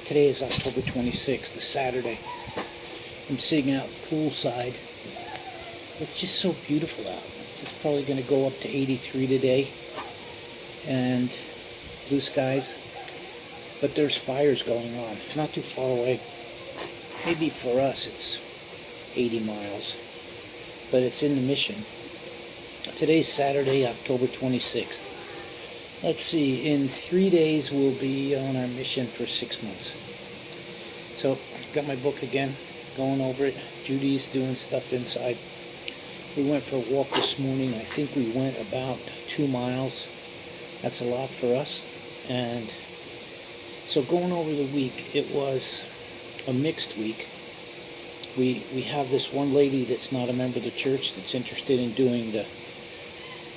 Today is October 26th, the Saturday. I'm sitting out poolside. It's just so beautiful out. It's probably going to go up to 83 today, and blue skies. But there's fires going on, not too far away. Maybe for us it's 80 miles, but it's in the mission. Today's Saturday, October 26th. Let's see, in 3 days we'll be on our mission for 6 months. So, got my book again, going over it. Judy's doing stuff inside. We went for a walk this morning. I think we went about 2 miles. That's a lot for us. And so going over the week, it was a mixed week. We have this one lady that's not a member of the church that's interested in doing the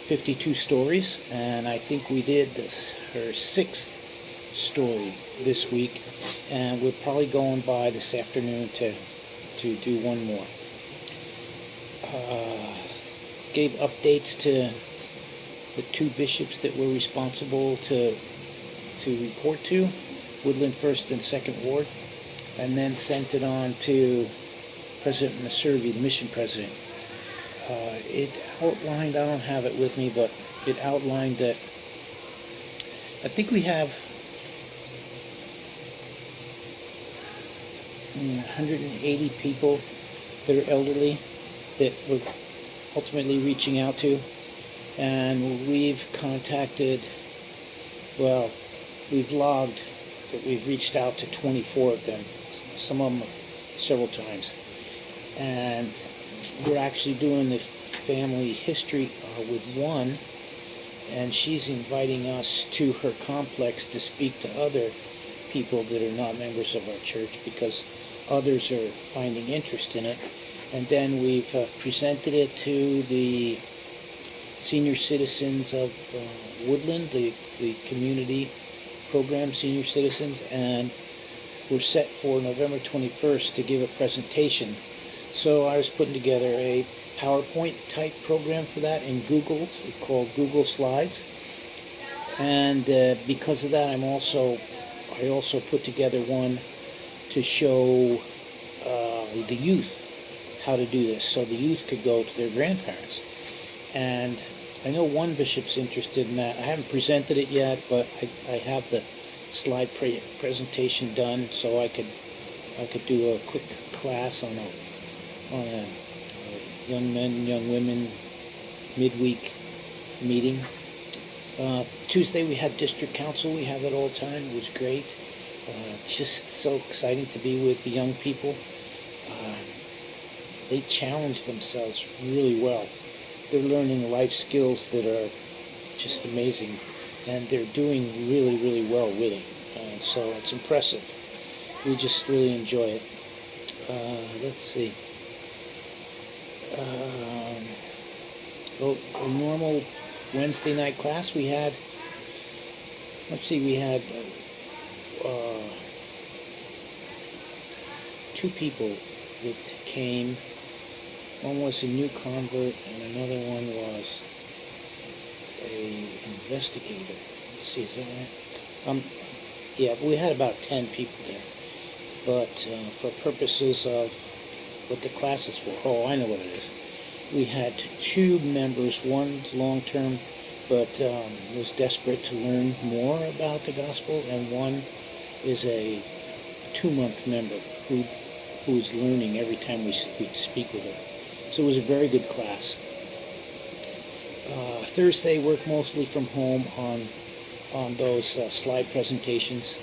52 stories, and I think we did her 6th story this week, and we're probably going by this afternoon to do one more. Gave updates to the 2 bishops that were responsible to report to, Woodland 1st and 2nd Ward, and then sent it on to President Maservi, the mission president. It outlined, I don't have it with me, but it outlined that I think we have 180 people that are elderly that we're ultimately reaching out to, and we've contacted, well, we've logged that we've reached out to 24 of them, some of them several times, and we're actually doing the family history with one, and she's inviting us to her complex to speak to other people that are not members of our church, because others are finding interest in it. And then we've presented it to the senior citizens of Woodland, the community program senior citizens, and we're set for November 21st to give a presentation. So I was putting together a PowerPoint type program for that in Google's, called Google Slides, and because of that I also put together one to show the youth how to do this, so the youth could go to their grandparents. And I know one bishop's interested in that. I haven't presented it yet, but I have the slide presentation done, so I could do a quick class on a young men, young women midweek meeting. Tuesday we had district council. We have that all the time. It was great. Just so exciting to be with the young people. They challenge themselves really well. They're learning life skills that are just amazing, and they're doing really, really well with it. So it's impressive. We just really enjoy it. Let's see. A normal Wednesday night class we had. We had 2 people that came. One was a new convert, and another one was a investigator. Let's see, is that right? Yeah, we had about 10 people there. But for purposes of what the class is for, oh, I know what it is. We had 2 members. One's long-term, but was desperate to learn more about the gospel, and one is a 2-month member who is learning every time we speak with her. So it was a very good class. Thursday, worked mostly from home on those slide presentations.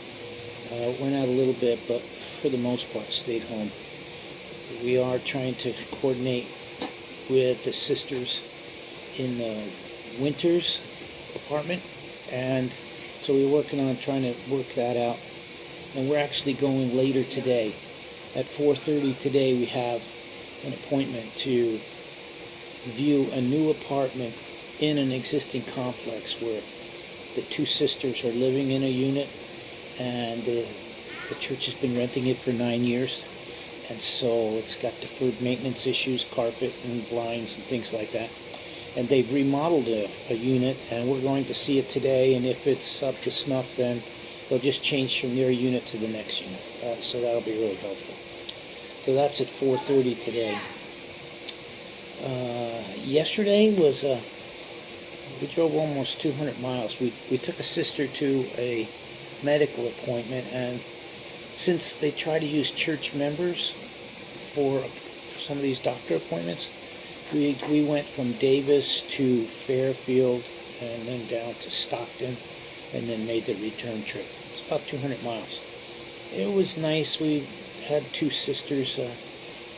Went out a little bit, but for the most part stayed home. We are trying to coordinate with the sisters in the Winters apartment, and so we're working on trying to work that out. And we're actually going later today. At 4:30 today we have an appointment to view a new apartment in an existing complex where the 2 sisters are living in a unit, and the church has been renting it for 9 years, and so it's got deferred maintenance issues, carpet and blinds and things like that. And they've remodeled a unit, and we're going to see it today, and if it's up to snuff, then They'll just change from their unit to the next unit. So that'll be really helpful. So that's at 4:30 today. Yesterday was we drove almost 200 miles. We took a sister to a medical appointment, and since they try to use church members for some of these doctor appointments, we went from Davis to Fairfield and then down to Stockton and then made the return trip. It's about 200 miles. It was nice. We had two sisters,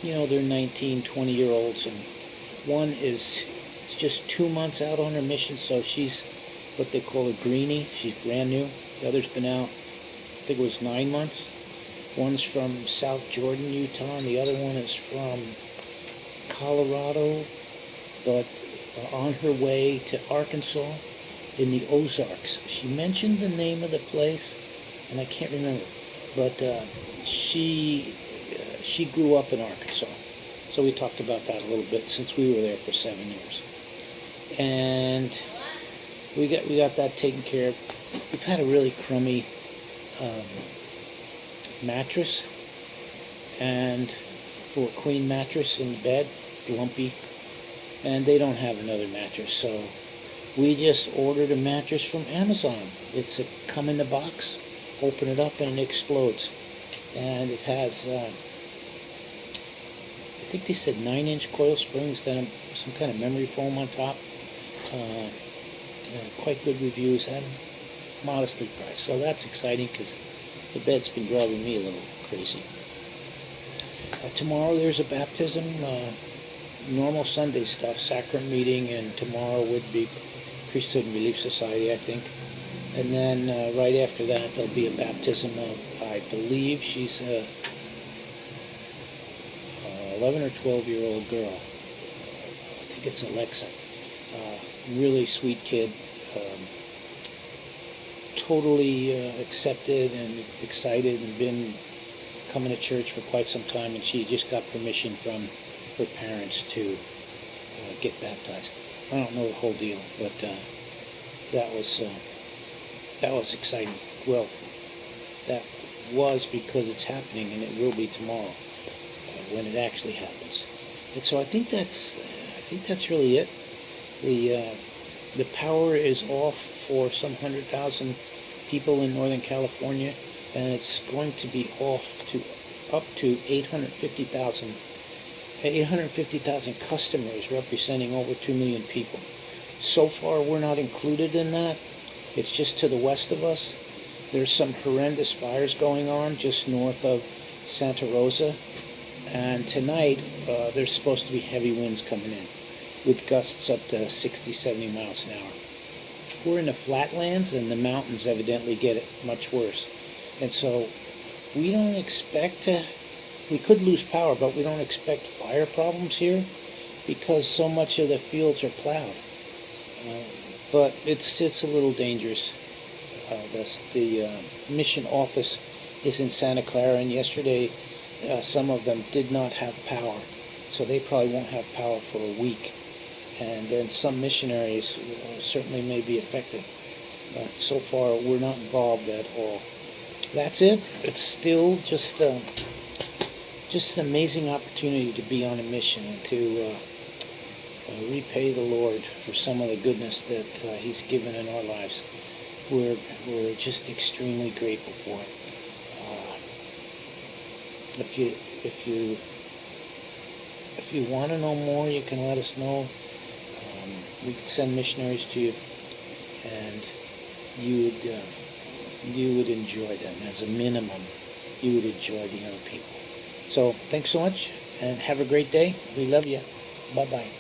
they're 19, 20-year-olds, and one is just 2 months out on her mission, so she's what they call a greenie. She's brand new. The other's been out, I think it was 9 months. One's from South Jordan, Utah, and the other one is from Colorado, but on her way to Arkansas in the Ozarks. She mentioned the name of the place, and I can't remember, but she grew up in Arkansas. So we talked about that a little bit since we were there for 7 years. And we got that taken care of. We've had a really crummy mattress, and for a queen mattress in the bed, it's lumpy, and they don't have another mattress, so we just ordered a mattress from Amazon. It's come in the box, open it up, and it explodes, and it has I think they said 9-inch coil springs, then some kind of memory foam on top. Quite good reviews, and modestly priced. So that's exciting because the bed's been driving me a little crazy. Tomorrow there's a baptism, normal Sunday stuff, sacrament meeting, and tomorrow would be Priesthood and Relief Society, I think. And then right after that there'll be a baptism of, I believe she's a 11 or 12-year-old girl. I think it's Alexa. Really sweet kid. Totally accepted and excited, and been coming to church for quite some time, and she just got permission from her parents to get baptized. I don't know the whole deal, but that was exciting. Well, that was because it's happening, and it will be tomorrow when it actually happens. And so I think that's really it. The power is off for some 100,000 people in Northern California, and it's going to be off to up to 850,000 customers representing over 2 million people. So far, we're not included in that. It's just to the west of us. There's some horrendous fires going on just north of Santa Rosa, and tonight there's supposed to be heavy winds coming in with gusts up to 60, 70 miles an hour. We're in the flatlands, and the mountains evidently get it much worse. And so we don't expect we could lose power, but we don't expect fire problems here because so much of the fields are plowed. But it's a little dangerous. The mission office is in Santa Clara, and yesterday some of them did not have power, so they probably won't have power for a week. And then some missionaries certainly may be affected. But so far, we're not involved at all. That's it. It's still just an amazing opportunity to be on a mission and to repay the Lord for some of the goodness that He's given in our lives. We're just extremely grateful for it. If you want to know more, you can let us know. We could send missionaries to you, and you would enjoy them. As a minimum, you would enjoy the young people. So thanks so much, and have a great day. We love you. Bye-bye.